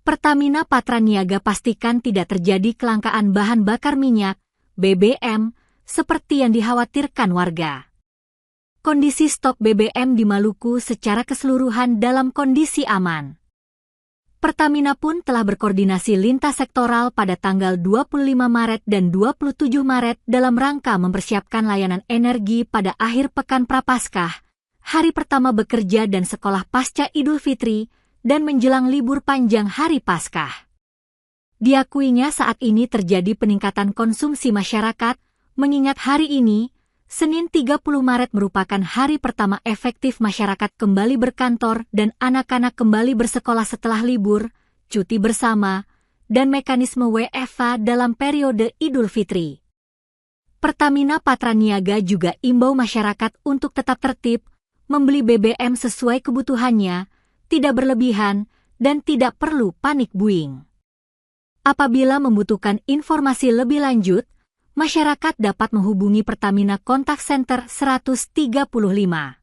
Pertamina Patraniaga pastikan tidak terjadi kelangkaan bahan bakar minyak, BBM, seperti yang dikhawatirkan warga. Kondisi stok BBM di Maluku secara keseluruhan dalam kondisi aman. Pertamina pun telah berkoordinasi lintas sektoral pada tanggal 25 Maret dan 27 Maret dalam rangka mempersiapkan layanan energi pada akhir pekan Prapaskah, hari pertama bekerja dan sekolah pasca Idul Fitri, dan menjelang libur panjang hari Paskah. Diakuinya saat ini terjadi peningkatan konsumsi masyarakat, mengingat hari ini, Senin 30 Maret merupakan hari pertama efektif masyarakat kembali berkantor dan anak-anak kembali bersekolah setelah libur, cuti bersama, dan mekanisme WFH dalam periode Idul Fitri. Pertamina Patraniaga juga imbau masyarakat untuk tetap tertib, membeli BBM sesuai kebutuhannya, tidak berlebihan, dan tidak perlu panik buying. Apabila membutuhkan informasi lebih lanjut, masyarakat dapat menghubungi Pertamina Kontak Center 135.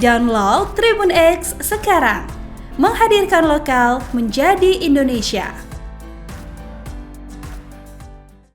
Download Tribun X sekarang, menghadirkan lokal menjadi Indonesia.